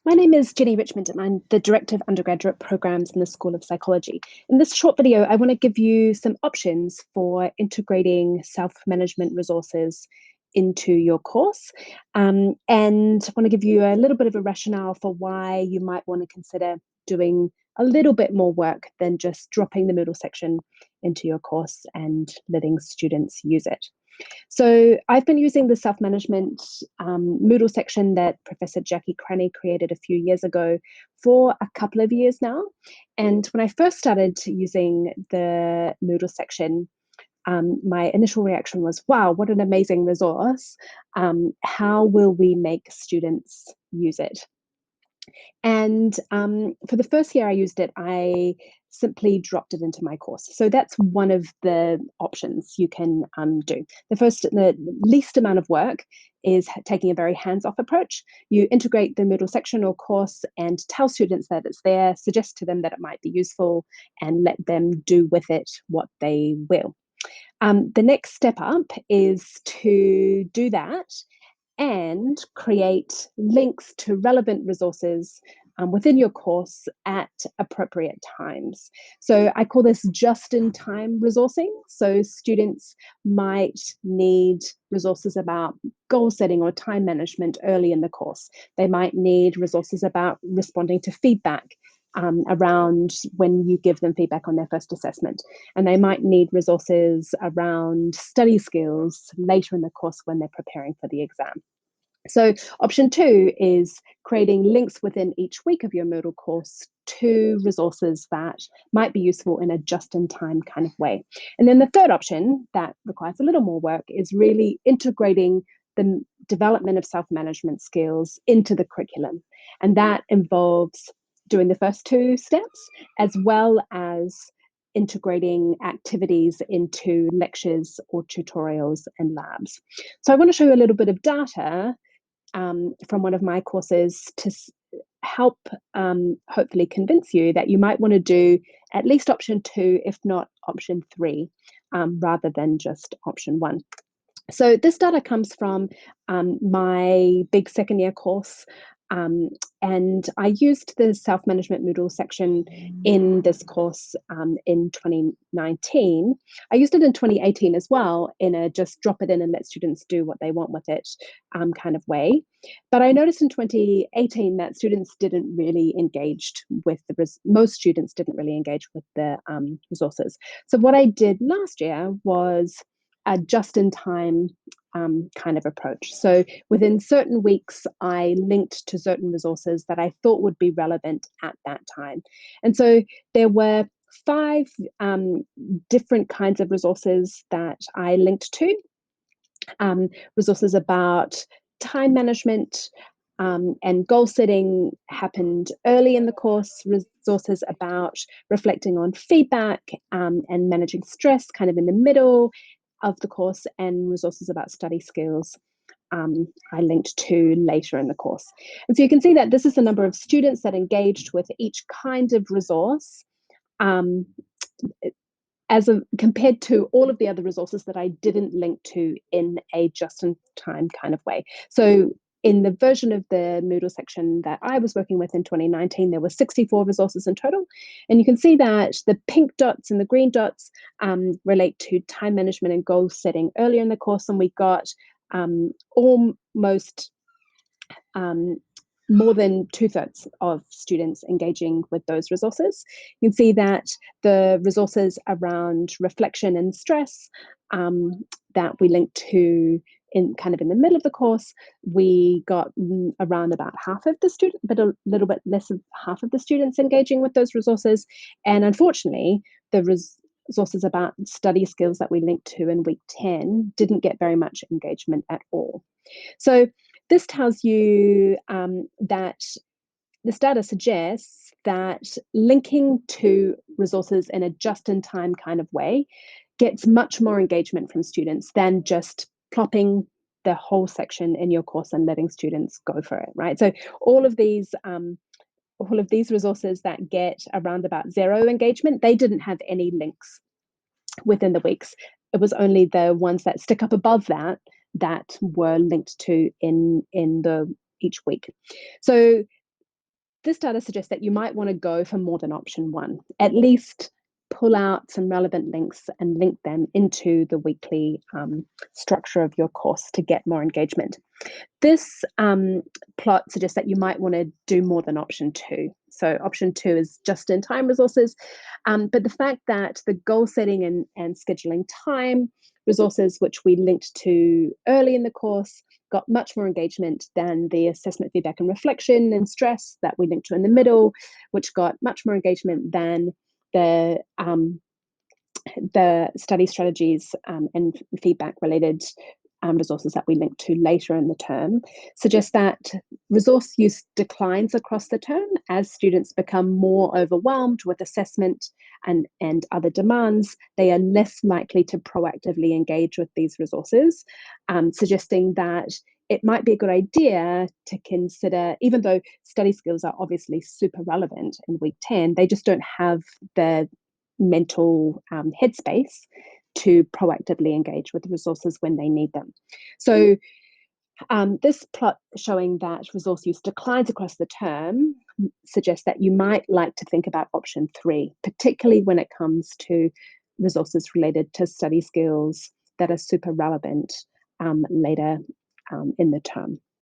My name is Jenny Richmond, and I'm the Director of Undergraduate Programs in the School of Psychology. In this short video, I want to give you some options for integrating self-management resources into your course, and I want to give you a little bit of a rationale for why you might want to consider doing a little bit more work than just dropping the Moodle section into your course and letting students use it. So I've been using the self-management Moodle section that Professor Jackie Cranny created a few years ago for a couple of years now. And when I first started using the Moodle section, my initial reaction was, wow, what an amazing resource. How will we make students use it? And for the first year I used it, I simply dropped it into my course. So that's one of the options you can do. The least amount of work is taking a very hands-off approach. You integrate the Moodle section or course and tell students that it's there, suggest to them that it might be useful, and let them do with it what they will. The next step up is to do that and create links to relevant resources within your course at appropriate times. So I call this just-in-time resourcing. So students might need resources about goal setting or time management early in the course. They might need resources about responding to feedback around when you give them feedback on their first assessment. And they might need resources around study skills later in the course when they're preparing for the exam. So option two is creating links within each week of your Moodle course to resources that might be useful in a just-in-time kind of way. And then the third option that requires a little more work is really integrating the development of self-management skills into the curriculum. And that involves doing the first two steps, as well as integrating activities into lectures or tutorials and labs. So I want to show you a little bit of data from one of my courses to help hopefully convince you that you might want to do at least option two, if not option three, rather than just option one. So this data comes from my big second year course, um, and I used the self-management Moodle section in this course in 2019. I used it in 2018 as well in a just drop it in and let students do what they want with it kind of way. But I noticed in 2018 that students didn't really engage with most students didn't really engage with the resources. So what I did last year was a just-in-time kind of approach. So within certain weeks, I linked to certain resources that I thought would be relevant at that time. And so there were five different kinds of resources that I linked to. Resources about time management, and goal setting happened early in the course, resources about reflecting on feedback and managing stress kind of in the middle of the course, and resources about study skills I linked to later in the course. And so you can see that this is the number of students that engaged with each kind of resource um, compared to all of the other resources that I didn't link to in a just-in-time kind of way. So in the version of the Moodle section that I was working with in 2019, there were 64 resources in total. And you can see that the pink dots and the green dots relate to time management and goal setting earlier in the course. And we got almost more than 2/3 of students engaging with those resources. You can see that the resources around reflection and stress that we linked to in kind of in the middle of the course, we got around about half of the students, but a little bit less of half of the students engaging with those resources. And unfortunately, the resources about study skills that we linked to in week 10 didn't get very much engagement at all. So this tells you that this data suggests that linking to resources in a just-in-time kind of way gets much more engagement from students than just plopping the whole section in your course and letting students go for it, right? So all of these resources that get around about zero engagement, they didn't have any links within the weeks. It was only the ones that stick up above that that were linked to in the each week. So This data suggests that you might want to go for more than option one. At least pull out some relevant links and link them into the weekly structure of your course to get more engagement. This plot suggests that you might want to do more than option two. So option two is just-in-time resources, but the fact that the goal setting and scheduling time resources, which we linked to early in the course, got much more engagement than the assessment, feedback, and reflection and stress that we linked to in the middle, which got much more engagement than the study strategies and feedback related resources that we link to later in the term, suggest that resource use declines across the term as students become more overwhelmed with assessment and other demands. They are less likely to proactively engage with these resources, suggesting that it might be a good idea to consider, even though study skills are obviously super relevant in week 10, they just don't have the mental headspace to proactively engage with resources when they need them. So this plot showing that resource use declines across the term suggests that you might like to think about option three, particularly when it comes to resources related to study skills that are super relevant later in the term.